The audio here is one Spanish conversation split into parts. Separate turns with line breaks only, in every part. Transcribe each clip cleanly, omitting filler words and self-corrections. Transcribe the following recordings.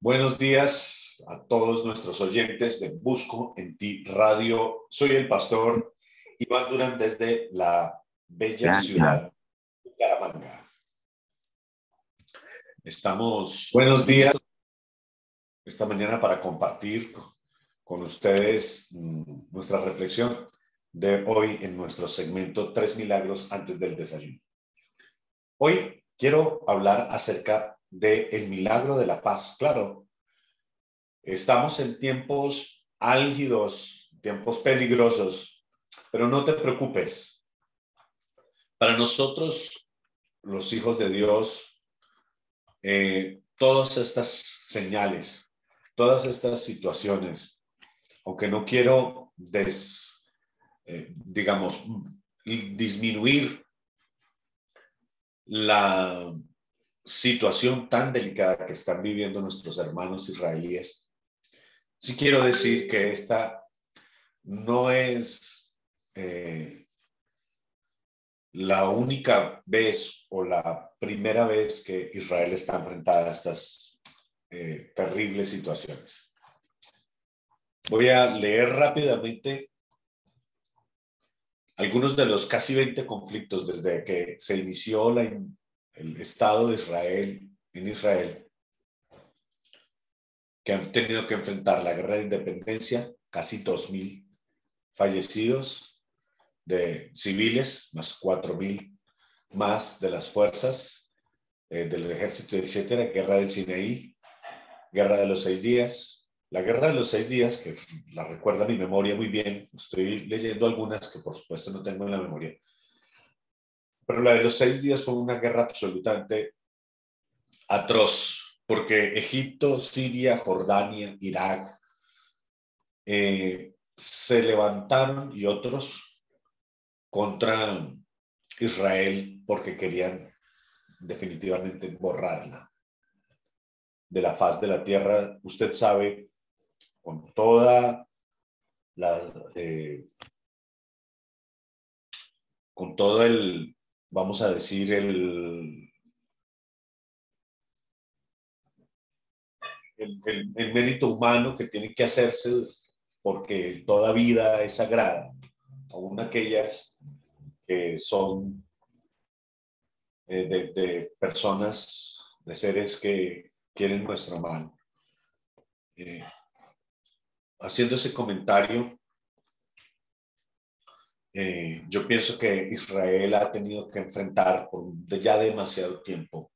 Buenos días a todos nuestros oyentes de Busco en Ti Radio. Soy el pastor Iván Durán desde la bella ciudad de Bucaramanga. Estamos
Buenos días.
listos esta mañana para compartir con ustedes nuestra reflexión de hoy en nuestro segmento Tres Milagros antes del desayuno. Hoy quiero hablar acerca del milagro de la paz. Claro, estamos en tiempos álgidos, tiempos peligrosos, pero no te preocupes. Para nosotros, los hijos de Dios, todas estas señales, todas estas situaciones, aunque no quiero disminuir la situación tan delicada que están viviendo nuestros hermanos israelíes, sí quiero decir que esta no es la única vez o la primera vez que Israel está enfrentada a estas terribles situaciones. Voy a leer rápidamente algunos de los casi 20 conflictos desde que se inició el Estado de Israel en Israel, que han tenido que enfrentar la guerra de independencia, casi 2.000 fallecidos de civiles, más 4.000 más de las fuerzas del ejército, etcétera, guerra del Sinaí, guerra de los 6 días, la guerra de los 6 días, que la recuerda mi memoria muy bien, estoy leyendo algunas que por supuesto no tengo en la memoria, pero la de los 6 días fue una guerra absolutamente atroz, porque Egipto, Siria, Jordania, Irak, se levantaron y otros contra Israel porque querían definitivamente borrarla de la faz de la tierra. Usted sabe, con toda la, con todo el, vamos a decir, el mérito humano que tiene que hacerse, porque toda vida es sagrada, aún aquellas que son de personas, de seres que quieren nuestro mal. Haciendo ese comentario, yo pienso que Israel ha tenido que enfrentar por ya demasiado tiempo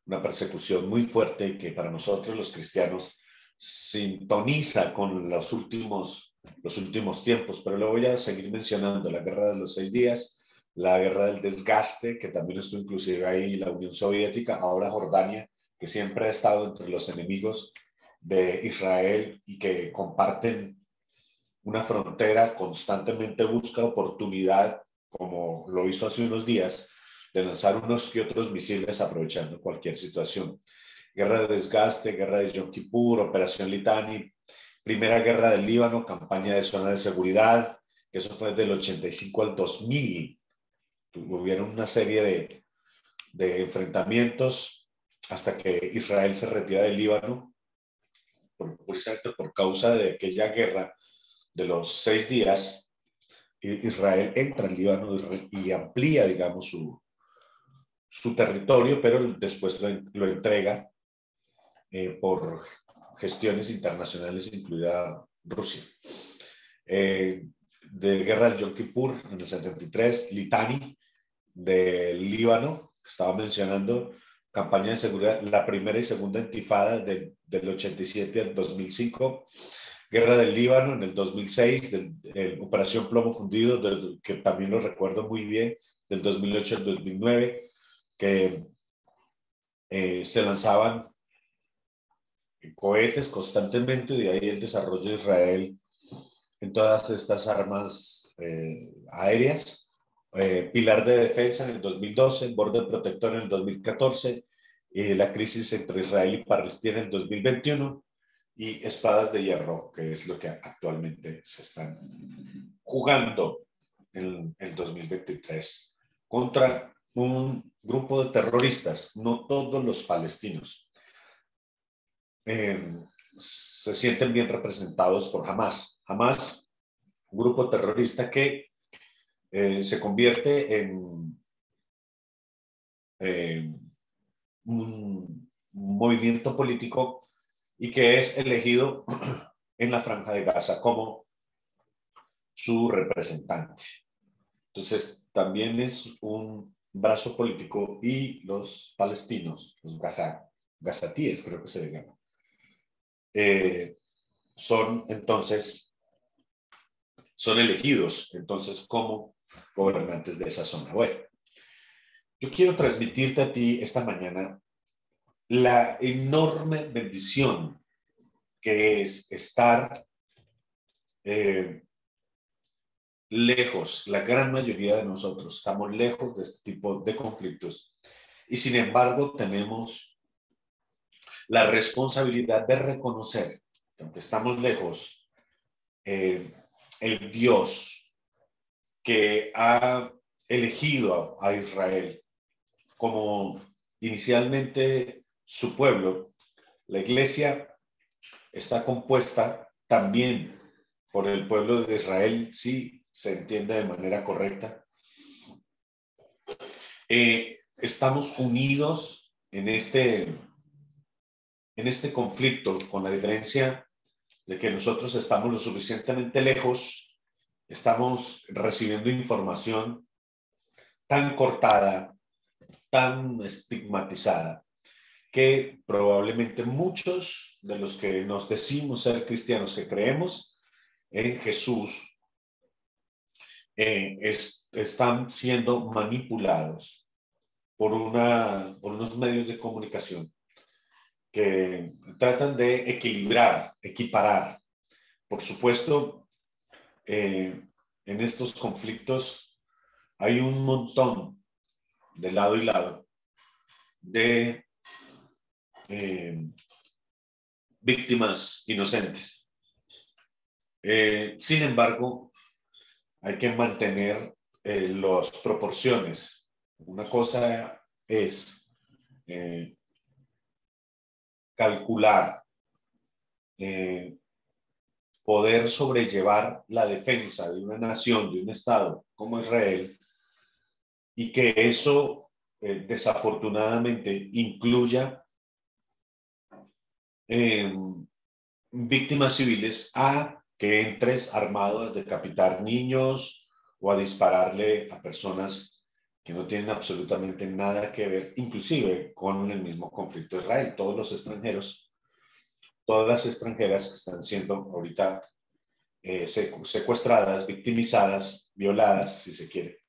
una persecución muy fuerte que para nosotros los cristianos sintoniza con los últimos tiempos, pero lo voy a seguir mencionando: la guerra de los 6 días, la guerra del desgaste, que también estuvo inclusive ahí la Unión Soviética, ahora Jordania, que siempre ha estado entre los enemigos de Israel y que comparten una frontera, constantemente busca oportunidad, como lo hizo hace unos días, de lanzar unos y otros misiles aprovechando cualquier situación. Guerra de desgaste, guerra de Yom Kippur, Operación Litani, primera guerra del Líbano, campaña de zona de seguridad, que eso fue del 85 al 2000. Hubieron una serie de enfrentamientos hasta que Israel se retira del Líbano, precisamente por causa de aquella guerra de los 6 días. Israel entra en Líbano y amplía, digamos, su territorio, pero después lo entrega por gestiones internacionales, incluida Rusia. De guerra del Yom Kippur en el 73, Litani del Líbano, que estaba mencionando, campaña de seguridad, la primera y segunda intifada del 87 al 2005, guerra del Líbano en el 2006, Operación Plomo Fundido, que también lo recuerdo muy bien, del 2008 al 2009, que se lanzaban cohetes constantemente, de ahí el desarrollo de Israel en todas estas armas aéreas. Pilar de defensa en el 2012, borde protector en el 2014, la crisis entre Israel y Palestina en el 2021 y espadas de hierro, que es lo que actualmente se están jugando en el 2023 contra un grupo de terroristas, no todos los palestinos. eh, se sienten bien representados por Hamas. Hamas, un grupo terrorista que se convierte en eh, un movimiento político y que es elegido en la Franja de Gaza como su representante. Entonces, también es un brazo político y los palestinos, los gazatíes creo que se les llama, eh, son entonces, son elegidos entonces como gobernantes de esa zona. Bueno, yo quiero transmitirte a ti esta mañana la enorme bendición que es estar eh, lejos, la gran mayoría de nosotros estamos lejos de este tipo de conflictos y sin embargo tenemos la responsabilidad de reconocer que aunque estamos lejos, eh, el Dios que ha elegido a Israel como inicialmente su pueblo, la iglesia está compuesta también por el pueblo de Israel, sí se entiende de manera correcta. Estamos unidos en este conflicto, con la diferencia de que nosotros estamos lo suficientemente lejos, estamos recibiendo información tan cortada, tan estigmatizada, que probablemente muchos de los que nos decimos ser cristianos, que creemos en Jesús, están siendo manipulados por unos medios de comunicación que tratan de equilibrar, equiparar. Por supuesto, en estos conflictos hay un montón de lado y lado de eh, víctimas inocentes. Sin embargo, hay que mantener las proporciones. Una cosa es calcular, eh, poder sobrellevar la defensa de una nación, de un Estado como Israel, y que eso desafortunadamente incluya eh, víctimas civiles, a que entres armado a decapitar niños o a dispararle a personas que no tienen absolutamente nada que ver, inclusive con el mismo conflicto de Israel. Todos los extranjeros, todas las extranjeras que están siendo ahorita secuestradas, victimizadas, violadas, si se quiere,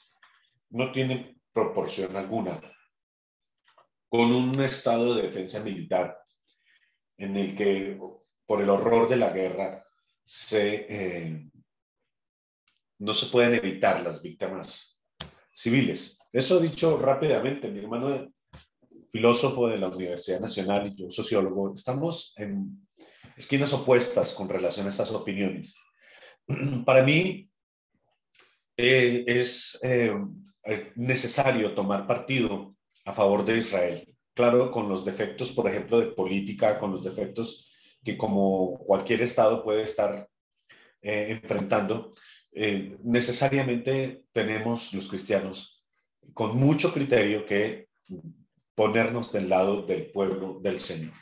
no tienen proporción alguna con un estado de defensa militar en el que, por el horror de la guerra, no se pueden evitar las víctimas civiles. Eso dicho rápidamente, mi hermano filósofo de la Universidad Nacional y yo sociólogo, estamos en esquinas opuestas con relación a estas opiniones. Para mí es necesario tomar partido a favor de Israel. Claro, con los defectos, por ejemplo, de política, con los defectos que como cualquier Estado puede estar enfrentando, necesariamente tenemos los cristianos con mucho criterio que ponernos del lado del pueblo del Señor.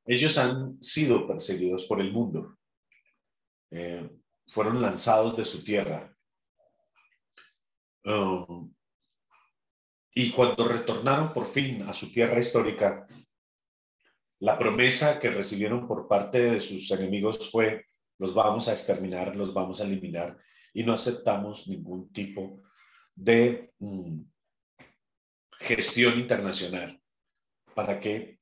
Ellos han sido perseguidos por el mundo, eh, fueron lanzados de su tierra, y cuando retornaron por fin a su tierra histórica, la promesa que recibieron por parte de sus enemigos fue: los vamos a exterminar, los vamos a eliminar, y no aceptamos ningún tipo de gestión internacional para que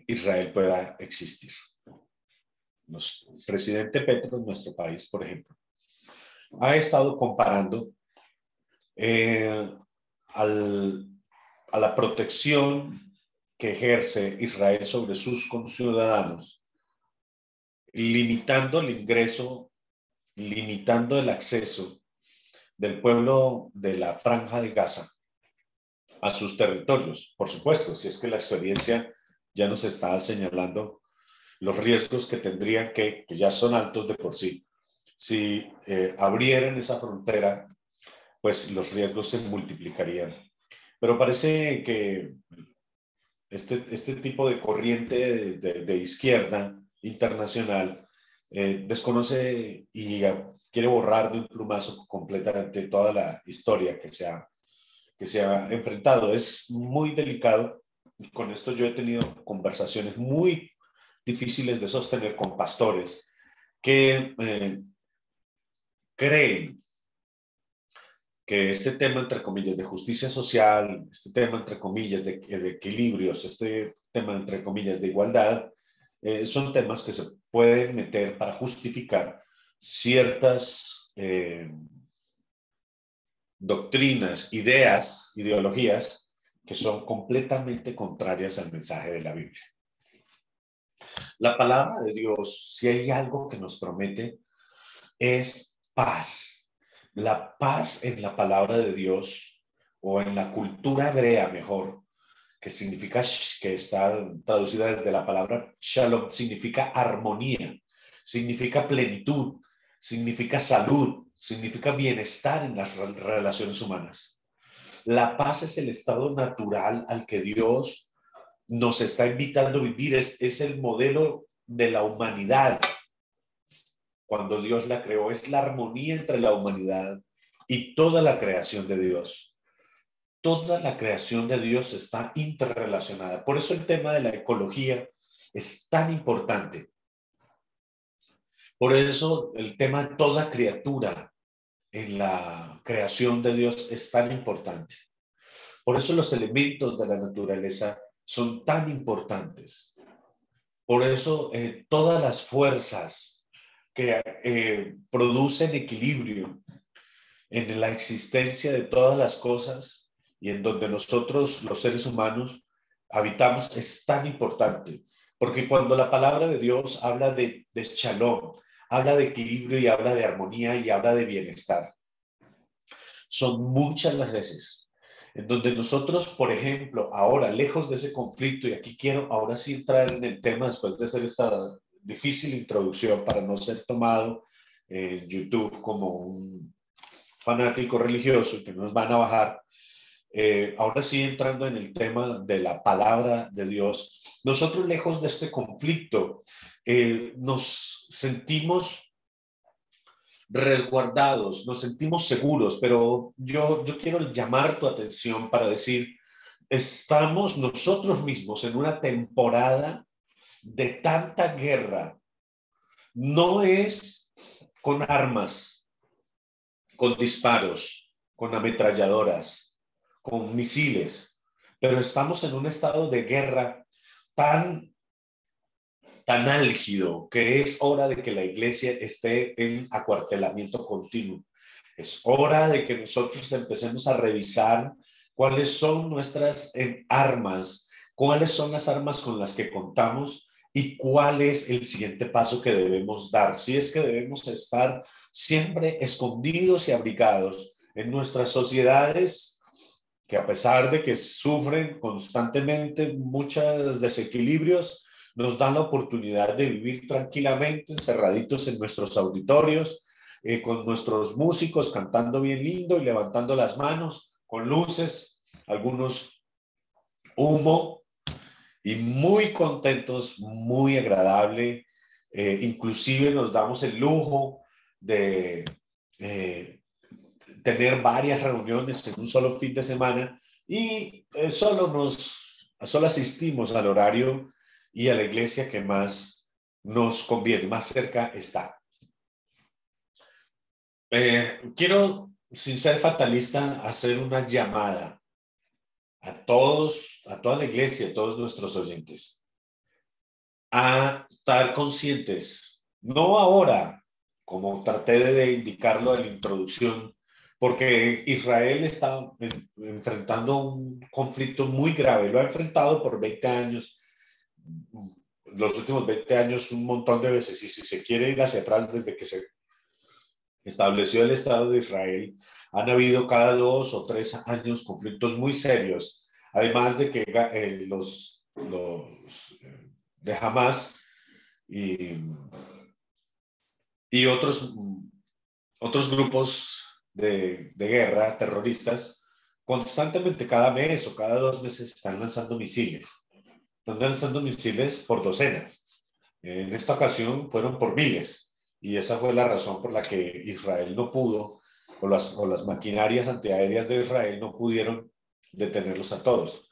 Israel pueda existir. El presidente Petro en nuestro país, por ejemplo, ha estado comparando eh, al, a la protección que ejerce Israel sobre sus conciudadanos, limitando el ingreso, limitando el acceso del pueblo de la Franja de Gaza a sus territorios. Por supuesto, si es que la experiencia ya nos está señalando los riesgos que tendrían que ya son altos de por sí. Si abrieran esa frontera, pues los riesgos se multiplicarían. Pero parece que este tipo de corriente de izquierda internacional desconoce y quiere borrar de un plumazo completamente toda la historia que se ha enfrentado. Es muy delicado. Con esto yo he tenido conversaciones muy difíciles de sostener con pastores que creen que este tema, entre comillas, de justicia social, este tema, entre comillas, de equilibrios, este tema, entre comillas, de igualdad, son temas que se pueden meter para justificar ciertas doctrinas, ideas, ideologías que son completamente contrarias al mensaje de la Biblia. La palabra de Dios, si hay algo que nos promete, es paz. La paz en la palabra de Dios o en la cultura hebrea mejor, que significa, que está traducida desde la palabra shalom, significa armonía, significa plenitud, significa salud, significa bienestar en las relaciones humanas. La paz es el estado natural al que Dios nos está invitando a vivir, es el modelo de la humanidad. Cuando Dios la creó, es la armonía entre la humanidad y toda la creación de Dios. Toda la creación de Dios está interrelacionada. Por eso el tema de la ecología es tan importante. Por eso el tema de toda criatura en la creación de Dios es tan importante. Por eso los elementos de la naturaleza son tan importantes. Por eso todas las fuerzas que producen equilibrio en la existencia de todas las cosas y en donde nosotros, los seres humanos, habitamos, es tan importante. Porque cuando la palabra de Dios habla de shalom, habla de equilibrio y habla de armonía y habla de bienestar, son muchas las veces en donde nosotros, por ejemplo, ahora, lejos de ese conflicto, y aquí quiero ahora sí entrar en el tema después de hacer esta difícil introducción para no ser tomado en YouTube como un fanático religioso y que nos van a bajar, ahora sí entrando en el tema de la palabra de Dios, nosotros lejos de este conflicto nos sentimos resguardados, nos sentimos seguros, pero yo quiero llamar tu atención para decir, estamos nosotros mismos en una temporada de tanta guerra. No es con armas, con disparos, con ametralladoras, con misiles, pero estamos en un estado de guerra tan álgido que es hora de que la iglesia esté en acuartelamiento continuo. Es hora de que nosotros empecemos a revisar cuáles son nuestras armas, cuáles son las armas con las que contamos y cuál es el siguiente paso que debemos dar. Si es que debemos estar siempre escondidos y abrigados en nuestras sociedades que a pesar de que sufren constantemente muchos desequilibrios, nos dan la oportunidad de vivir tranquilamente, encerraditos en nuestros auditorios, con nuestros músicos cantando bien lindo y levantando las manos, con luces, algunos humo, y muy contentos, muy agradable. Inclusive nos damos el lujo de tener varias reuniones en un solo fin de semana y solo asistimos al horario y a la iglesia que más nos conviene, más cerca está. Quiero, sin ser fatalista, hacer una llamada a todos, a toda la iglesia, a todos nuestros oyentes, a estar conscientes, no ahora, como traté de indicarlo en la introducción, porque Israel está enfrentando un conflicto muy grave, lo ha enfrentado por 20 años, los últimos 20 años un montón de veces, y si se quiere ir hacia atrás desde que se estableció el Estado de Israel, han habido cada 2 o 3 años conflictos muy serios, además de que los de Hamas y, y otros grupos de guerra terroristas, constantemente cada mes o cada 2 meses están lanzando misiles. Están lanzando misiles por docenas. En esta ocasión fueron por miles. Y esa fue la razón por la que Israel no pudo, o las maquinarias antiaéreas de Israel no pudieron detenerlos a todos.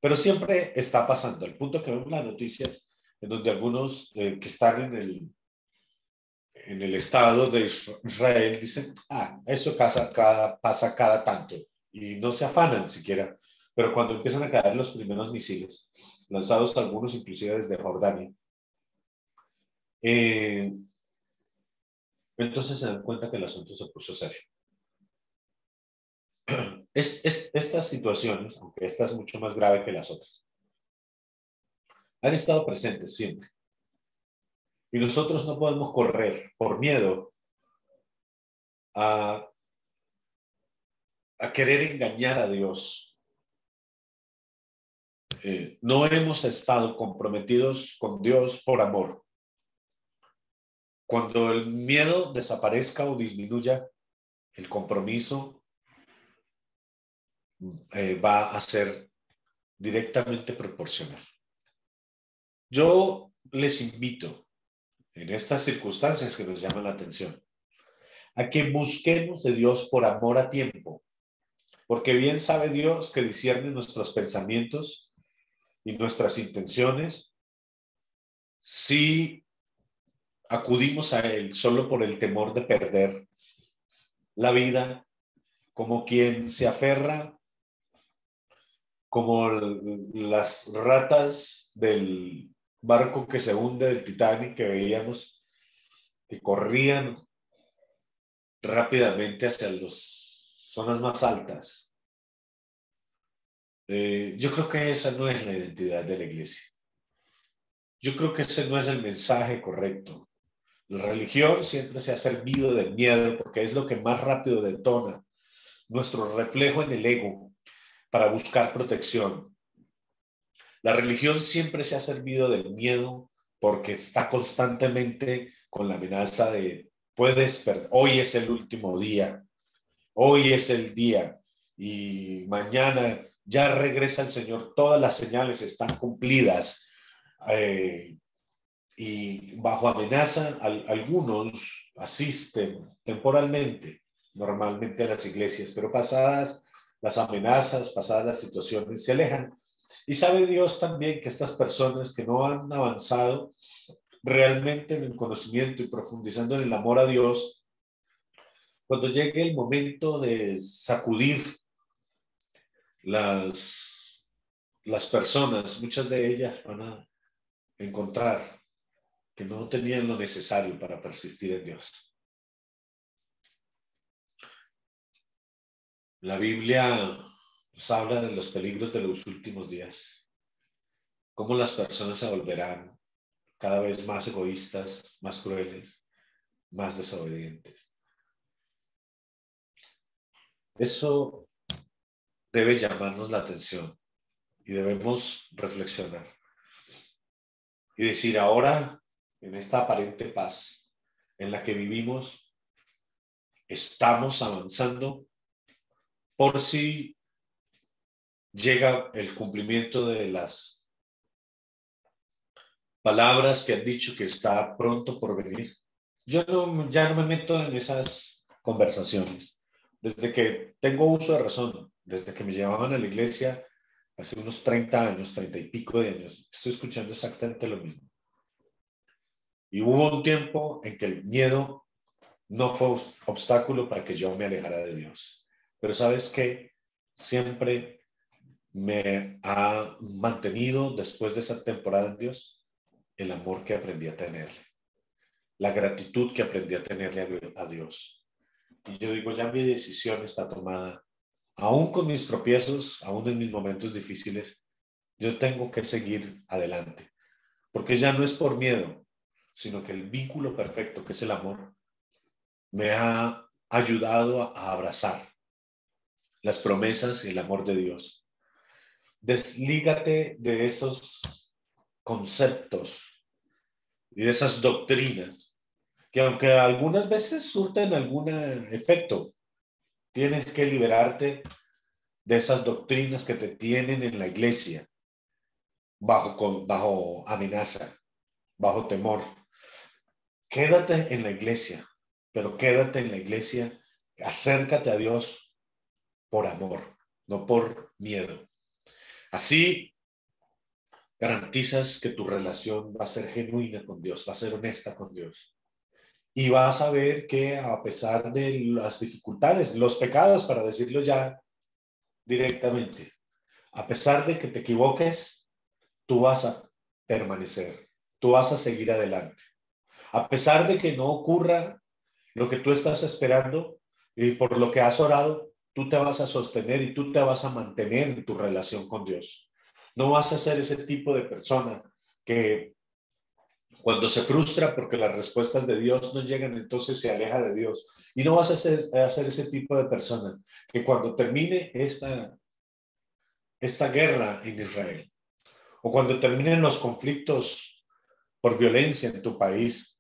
Pero siempre está pasando, al punto que vemos las noticias en donde algunos que están en el Estado de Israel dicen, eso pasa cada tanto, y no se afanan siquiera. Pero cuando empiezan a caer los primeros misiles, lanzados algunos inclusive desde Jordania, eh, entonces se dan cuenta que el asunto se puso serio. Estas situaciones, aunque esta es mucho más grave que las otras, han estado presentes siempre. Y nosotros no podemos correr por miedo a, a querer engañar a Dios. No hemos estado comprometidos con Dios por amor. Cuando el miedo desaparezca o disminuya, el compromiso va a ser directamente proporcional. Yo les invito, en estas circunstancias que nos llaman la atención, a que busquemos de Dios por amor a tiempo, porque bien sabe Dios que discierne nuestros pensamientos y nuestras intenciones si acudimos a Él solo por el temor de perder la vida, como quien se aferra, como las ratas del barco que se hunde del Titanic que veíamos, que corrían rápidamente hacia las zonas más altas. Yo creo que esa no es la identidad de la iglesia. Yo creo que ese no es el mensaje correcto. La religión siempre se ha servido del miedo porque es lo que más rápido detona nuestro reflejo en el ego para buscar protección. La religión siempre se ha servido del miedo porque está constantemente con la amenaza de puedes perder, hoy es el último día, hoy es el día y mañana ya regresa el Señor, todas las señales están cumplidas. Y bajo amenaza, algunos asisten temporalmente, normalmente a las iglesias, pero pasadas las amenazas, pasadas las situaciones, se alejan. Y sabe Dios también que estas personas que no han avanzado realmente en el conocimiento y profundizando en el amor a Dios, cuando llegue el momento de sacudir las personas, muchas de ellas van a encontrar que no tenían lo necesario para persistir en Dios. La Biblia nos habla de los peligros de los últimos días, cómo las personas se volverán cada vez más egoístas, más crueles, más desobedientes. Eso debe llamarnos la atención y debemos reflexionar y decir, ahora, en esta aparente paz en la que vivimos, estamos avanzando por si llega el cumplimiento de las palabras que han dicho que está pronto por venir. Yo ya no me meto en esas conversaciones. Desde que tengo uso de razón, desde que me llevaban a la iglesia hace unos 30 años, 30 y pico de años, estoy escuchando exactamente lo mismo. Y hubo un tiempo en que el miedo no fue obstáculo para que yo me alejara de Dios. Pero ¿sabes qué? Siempre me ha mantenido, después de esa temporada en Dios, el amor que aprendí a tenerle, la gratitud que aprendí a tenerle a Dios. Y yo digo, ya mi decisión está tomada. Aún con mis tropiezos, aún en mis momentos difíciles, yo tengo que seguir adelante. Porque ya no es por miedo, sino que el vínculo perfecto, que es el amor, me ha ayudado a abrazar las promesas y el amor de Dios. Deslígate de esos conceptos y de esas doctrinas que aunque algunas veces surten algún efecto, tienes que liberarte de esas doctrinas que te tienen en la iglesia bajo amenaza, bajo temor. Quédate en la iglesia, pero quédate en la iglesia, acércate a Dios por amor, no por miedo. Así garantizas que tu relación va a ser genuina con Dios, va a ser honesta con Dios. Y vas a ver que a pesar de las dificultades, los pecados, para decirlo ya directamente, a pesar de que te equivoques, tú vas a permanecer, tú vas a seguir adelante. A pesar de que no ocurra lo que tú estás esperando y por lo que has orado, tú te vas a sostener y tú te vas a mantener en tu relación con Dios. No vas a ser ese tipo de persona que cuando se frustra porque las respuestas de Dios no llegan, entonces se aleja de Dios. Y no vas a ser ese tipo de persona que cuando termine esta guerra en Israel o cuando terminen los conflictos por violencia en tu país,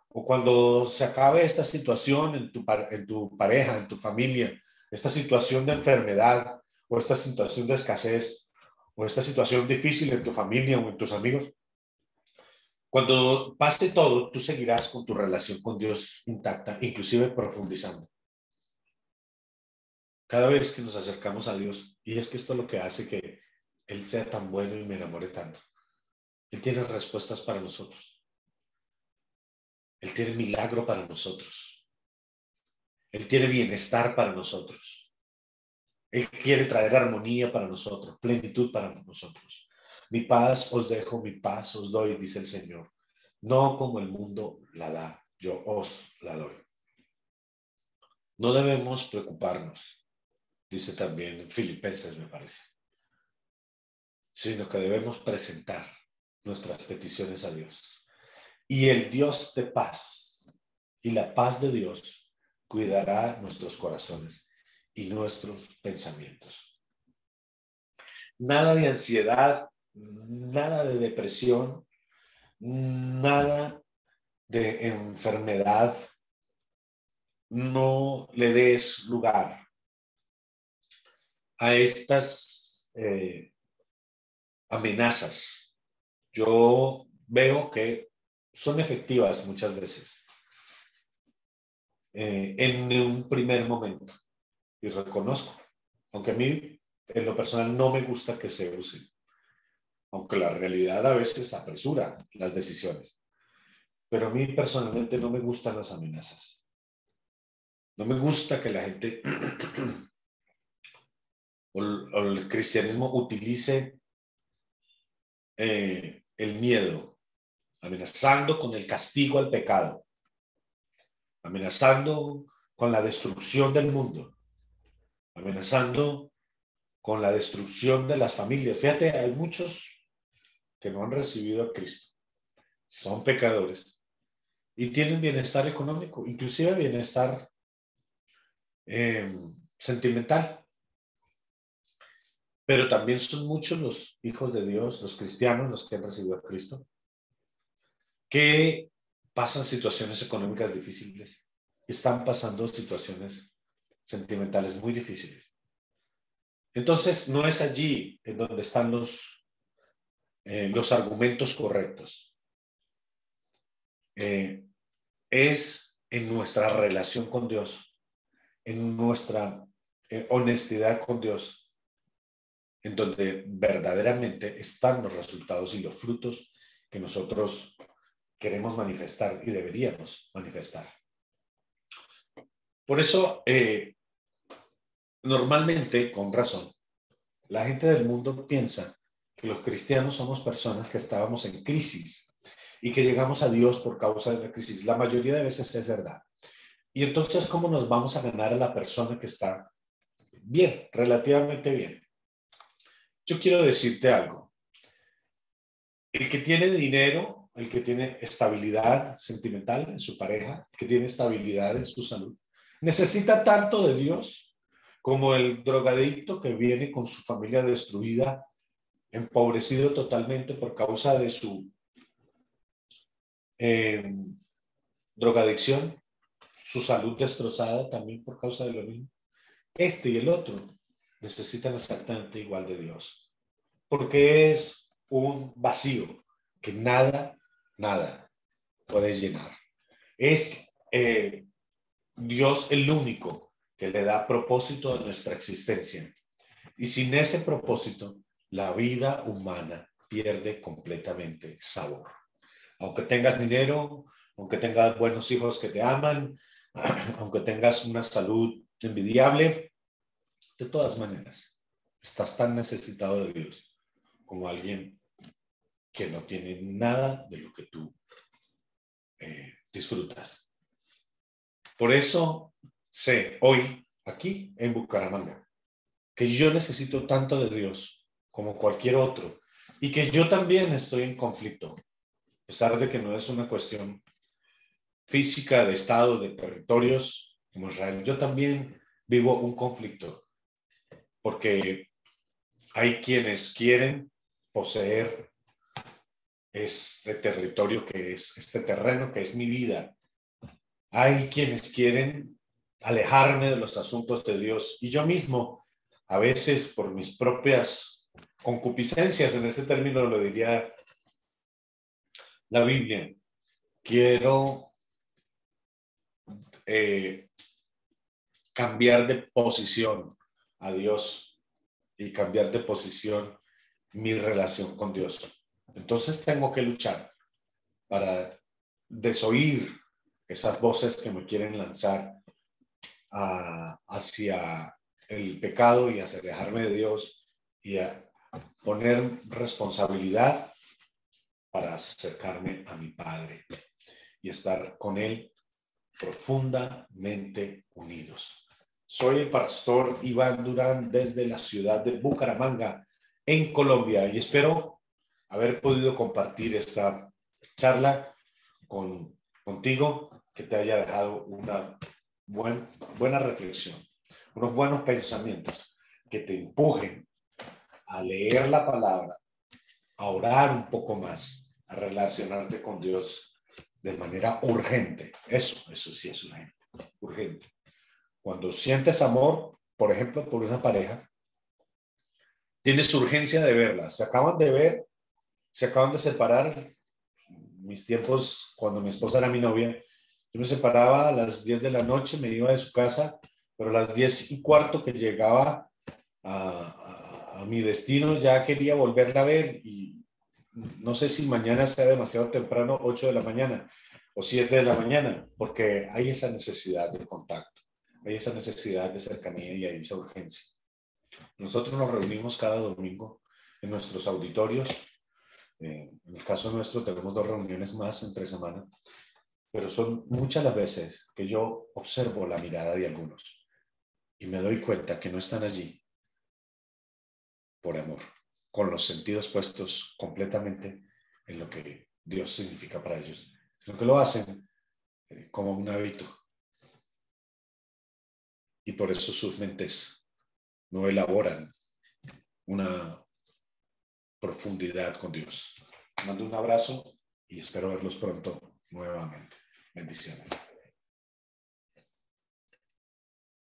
o cuando se acabe esta situación en tu pareja, en tu familia, esta situación de enfermedad, o esta situación de escasez, o esta situación difícil en tu familia o en tus amigos, cuando pase todo, tú seguirás con tu relación con Dios intacta, inclusive profundizando. Cada vez que nos acercamos a Dios, y es que esto es lo que hace que Él sea tan bueno y me enamore tanto. Él tiene respuestas para nosotros. Él tiene milagro para nosotros. Él tiene bienestar para nosotros. Él quiere traer armonía para nosotros, plenitud para nosotros. Mi paz os dejo, mi paz os doy, dice el Señor. No como el mundo la da, yo os la doy. No debemos preocuparnos, dice también Filipenses, me parece, sino que debemos presentar nuestras peticiones a Dios. Y el Dios de paz y la paz de Dios cuidará nuestros corazones y nuestros pensamientos. Nada de ansiedad, nada de depresión, nada de enfermedad. No le des lugar a estas amenazas. Yo veo que son efectivas muchas veces en un primer momento y reconozco, aunque a mí en lo personal no me gusta que se use, aunque la realidad a veces apresura las decisiones, pero a mí personalmente no me gustan las amenazas. No me gusta que la gente o el cristianismo utilice el miedo, amenazando con el castigo al pecado, amenazando con la destrucción del mundo, amenazando con la destrucción de las familias. Fíjate, hay muchos que no han recibido a Cristo, son pecadores y tienen bienestar económico, inclusive bienestar eh, sentimental. Pero también son muchos los hijos de Dios, los cristianos, los que han recibido a Cristo, que pasan situaciones económicas difíciles, están pasando situaciones sentimentales muy difíciles. Entonces, no es allí en donde están los argumentos correctos. Es en nuestra relación con Dios, en nuestra honestidad con Dios, en donde verdaderamente están los resultados y los frutos que nosotros queremos manifestar y deberíamos manifestar. Por eso, normalmente, con razón, la gente del mundo piensa que los cristianos somos personas que estábamos en crisis y que llegamos a Dios por causa de una crisis. La mayoría de veces es verdad. Y entonces, ¿cómo nos vamos a ganar a la persona que está bien, relativamente bien? Yo quiero decirte algo. El que tiene dinero, el que tiene estabilidad sentimental en su pareja, el que tiene estabilidad en su salud, necesita tanto de Dios como el drogadicto que viene con su familia destruida empobrecido totalmente por causa de su drogadicción, su salud destrozada también por causa de lo mismo. Este y el otro necesitan exactamente igual de Dios, porque es un vacío que nada puede llenar. Es Dios el único que le da propósito a nuestra existencia. Y sin ese propósito, la vida humana pierde completamente sabor. Aunque tengas dinero, aunque tengas buenos hijos que te aman, aunque tengas una salud envidiable, de todas maneras, estás tan necesitado de Dios como alguien que no tiene nada de lo que tú disfrutas. Por eso sé hoy, aquí en Bucaramanga, que yo necesito tanto de Dios como cualquier otro y que yo también estoy en conflicto, a pesar de que no es una cuestión física de estado, de territorios como Israel. Yo también vivo un conflicto porque hay quienes quieren poseer este territorio que es este terreno que es mi vida. Hay quienes quieren alejarme de los asuntos de Dios y yo mismo, a veces por mis propias concupiscencias, en este término lo diría la Biblia, quiero cambiar de posición a Dios y cambiar de posición mi relación con Dios. Entonces tengo que luchar para desoír esas voces que me quieren lanzar hacia el pecado y hacia alejarme de Dios y a poner responsabilidad para acercarme a mi Padre y estar con Él profundamente unidos. Soy el pastor Iván Durán desde la ciudad de Bucaramanga, en Colombia, y espero haber podido compartir esta charla contigo, que te haya dejado una buena reflexión, unos buenos pensamientos que te empujen a leer la palabra, a orar un poco más, a relacionarte con Dios de manera urgente. Eso sí es urgente. Cuando sientes amor, por ejemplo, por una pareja, tienes urgencia de verla. Se acaban de ver, se acaban de separar. Mis tiempos, cuando mi esposa era mi novia, yo me separaba a las 10 de la noche, me iba de su casa, pero a las 10:15 que llegaba a mi destino ya quería volverla a ver y no sé si mañana sea demasiado temprano, 8 de la mañana o 7 de la mañana, porque hay esa necesidad de contacto, hay esa necesidad de cercanía y hay esa urgencia. Nosotros nos reunimos cada domingo en nuestros auditorios. En el caso nuestro tenemos 2 reuniones más entre semana, pero son muchas las veces que yo observo la mirada de algunos y me doy cuenta que no están allí por amor, con los sentidos puestos completamente en lo que Dios significa para ellos, sino que lo hacen como un hábito. Y por eso sus mentes no elaboran una profundidad con Dios. Mando un abrazo y espero verlos pronto nuevamente. Bendiciones.